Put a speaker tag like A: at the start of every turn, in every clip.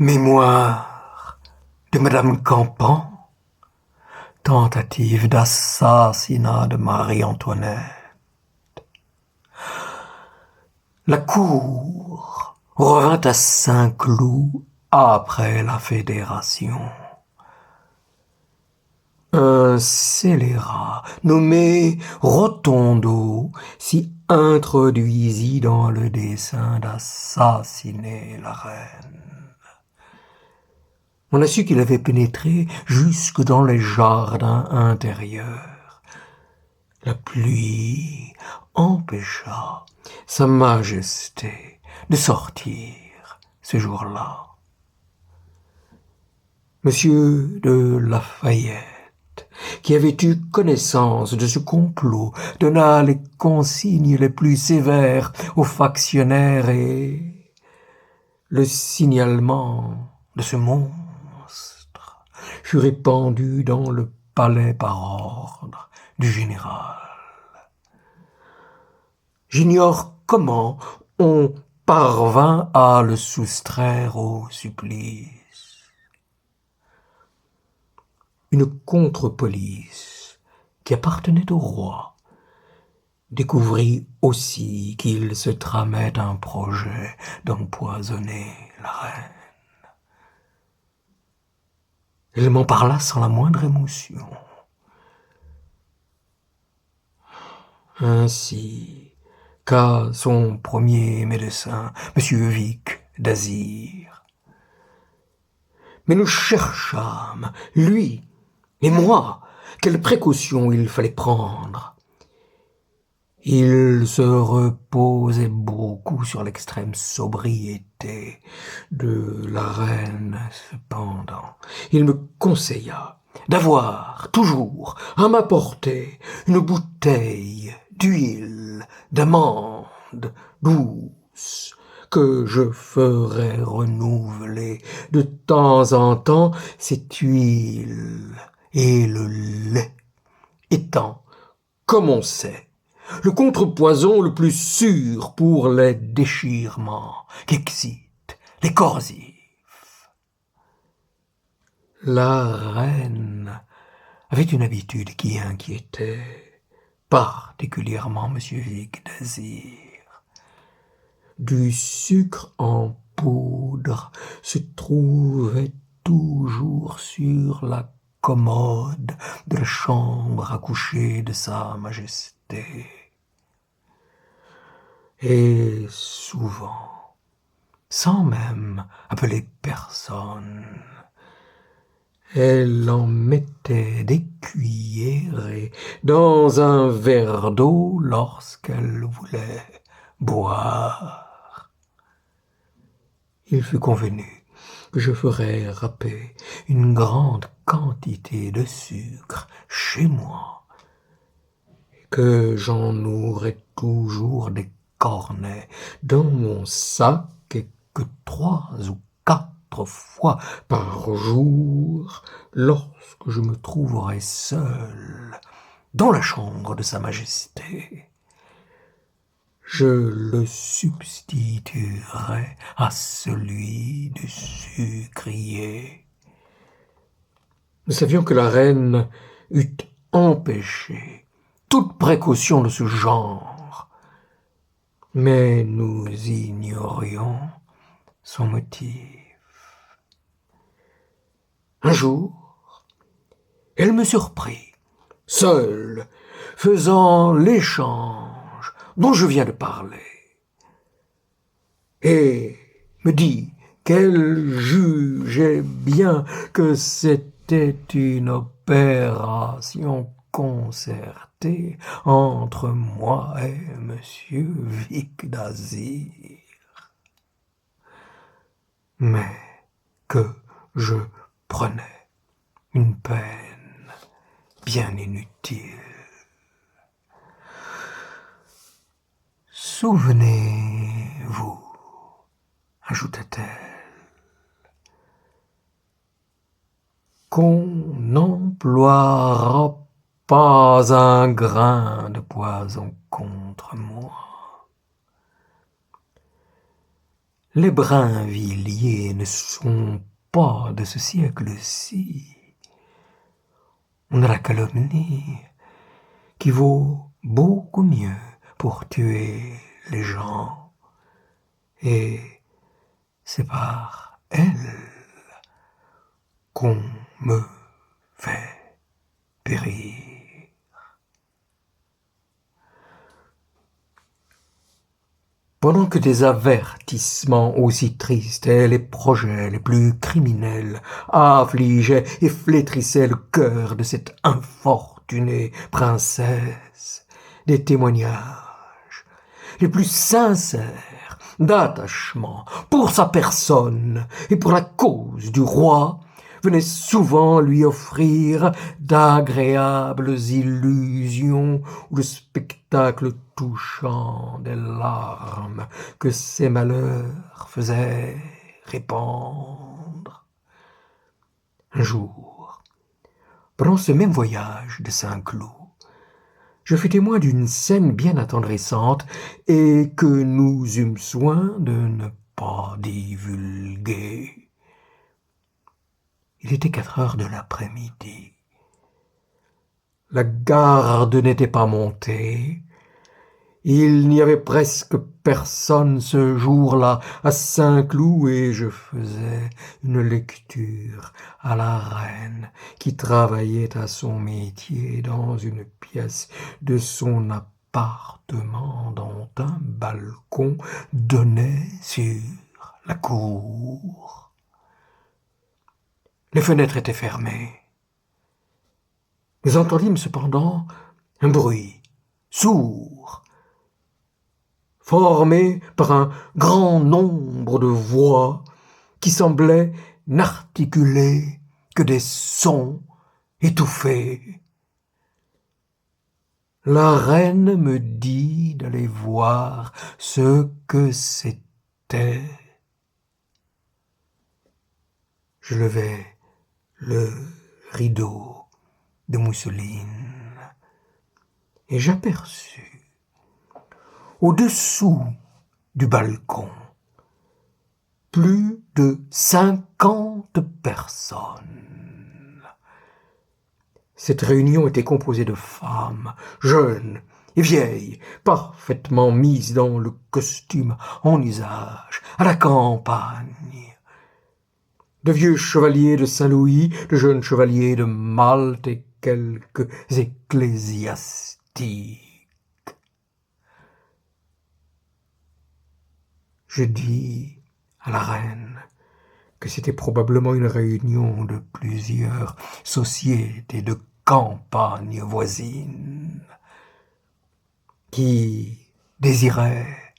A: Mémoire de Madame Campan, tentative d'assassinat de Marie-Antoinette. La cour revint à Saint-Cloud après la Fédération. Un scélérat nommé Rotondo s'y introduisit dans le dessein d'assassiner la reine. On a su qu'il avait pénétré jusque dans les jardins intérieurs. La pluie empêcha Sa Majesté de sortir ce jour-là. Monsieur de Lafayette, qui avait eu connaissance de ce complot, donna les consignes les plus sévères aux factionnaires et le signalement de ce monstre fut répandu dans le palais par ordre du général. J'ignore comment on parvint à le soustraire au supplice. Une contre-police qui appartenait au roi découvrit aussi qu'il se tramait un projet d'empoisonner la reine. Il m'en parla sans la moindre émotion. Ainsi qu'à son premier médecin, M. Vic d'Azir. Mais nous cherchâmes, lui et moi, quelles précautions il fallait prendre. Il se reposait beaucoup sur l'extrême sobriété de la reine, cependant. Il me conseilla d'avoir toujours à ma portée une bouteille d'huile d'amande douce que je ferais renouveler de temps en temps, cette huile et le lait étant, comme on sait, le contrepoison le plus sûr pour les déchirements qu'excitent les corsifs. La reine avait une habitude qui inquiétait particulièrement M. Vic d'Azir. Du sucre en poudre se trouvait toujours sur la commode de la chambre à coucher de Sa Majesté. Et souvent, sans même appeler personne, elle en mettait des cuillerées dans un verre d'eau lorsqu'elle voulait boire. Il fut convenu que je ferais râper une grande quantité de sucre chez moi, et que j'en aurais toujours des cornets dans mon sac et que 3 ou 4 fois par jour, lorsque je me trouverais seul dans la chambre de Sa Majesté, je le substituerais à celui du sucrier. Nous savions que la reine eût empêché toute précaution de ce genre, mais nous ignorions son motif. Un jour, elle me surprit, seule, faisant l'échange dont je viens de parler, et me dit qu'elle jugeait bien que c'était une opération concertée entre moi et M. Vic d'Azir, mais que je prenais une peine bien inutile. Souvenez-vous, ajouta-t-elle, qu'on n'emploiera pas un grain de poison contre moi. Les Brinvilliers ne sont pas de ce siècle-ci. On a la calomnie qui vaut beaucoup mieux pour tuer les gens. Et c'est par elle qu'on me fait périr. Pendant que des avertissements aussi tristes et les projets les plus criminels affligeaient et flétrissaient le cœur de cette infortunée princesse, des témoignages les plus sincères d'attachement pour sa personne et pour la cause du roi venaient souvent lui offrir d'agréables illusions ou le spectacle touchant des larmes que ses malheurs faisaient répandre. Un jour, pendant ce même voyage de Saint-Cloud, je fus témoin d'une scène bien attendrissante et que nous eûmes soin de ne pas divulguer. Il était 4 heures de l'après-midi. La garde n'était pas montée. Il n'y avait presque personne ce jour-là à Saint-Cloud et je faisais une lecture à la reine qui travaillait à son métier dans une pièce de son appartement dont un balcon donnait sur la cour. Les fenêtres étaient fermées. Nous entendîmes cependant un bruit sourd, formé par un grand nombre de voix qui semblaient n'articuler que des sons étouffés. La reine me dit d'aller voir ce que c'était. Je levai le rideau de mousseline et j'aperçus au-dessous du balcon plus de 50 personnes. Cette réunion était composée de femmes, jeunes et vieilles, parfaitement mises dans le costume en usage à la campagne. De vieux chevaliers de Saint-Louis, de jeunes chevaliers de Malte et quelques ecclésiastiques. Je dis à la reine que c'était probablement une réunion de plusieurs sociétés de campagne voisines qui désiraient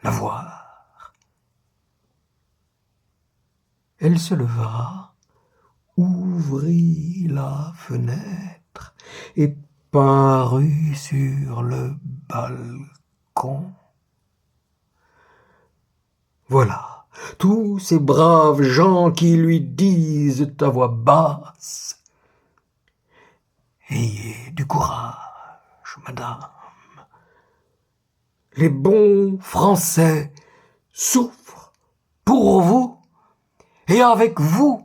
A: la voir. Elle se leva, ouvrit la fenêtre et parut sur le balcon. Voilà tous ces braves gens qui lui disent à voix basse « Ayez du courage, madame. Les bons Français souffrent pour vous et avec vous.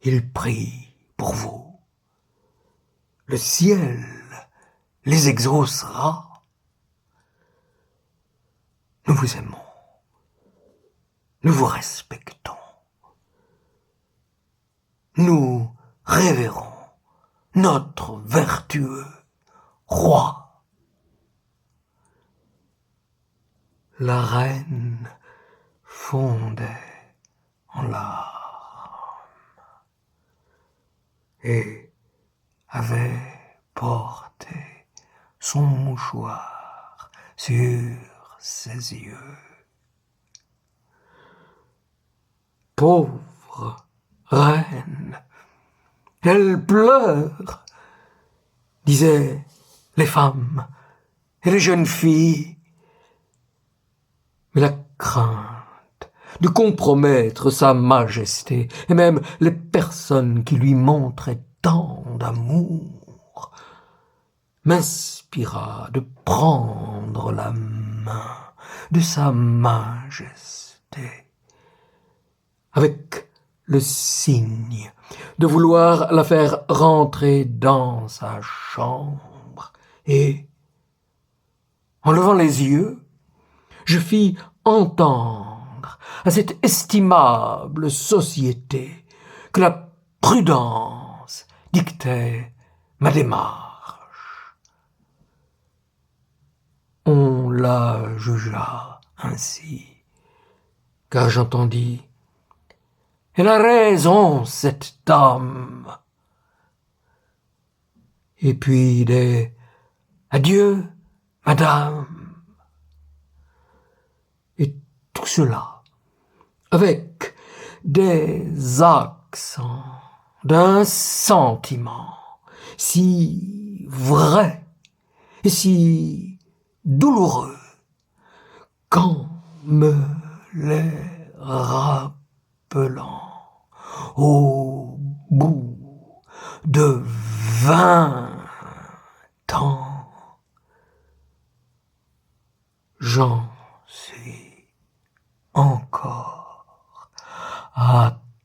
A: Ils prient pour vous. Le ciel les exaucera. Nous vous aimons. Nous vous respectons. Nous révérons notre vertueux roi. » La reine fondait en larmes et avait porté son mouchoir sur ses yeux. Pauvre reine, elle pleure, disaient les femmes et les jeunes filles. Mais la crainte de compromettre sa majesté et même les personnes qui lui montraient tant d'amour m'inspira de prendre la main de sa majesté, avec le signe de vouloir la faire rentrer dans sa chambre, et, en levant les yeux, je fis entendre à cette estimable société que la prudence dictait ma démarche. On la jugea ainsi, car j'entendis « Elle a raison, cette dame !» Et puis des « Adieu, madame !» Et tout cela avec des accents d'un sentiment si vrai et si douloureux qu'en me les rappelant au bout de 20 ans, j'en suis encore attendri.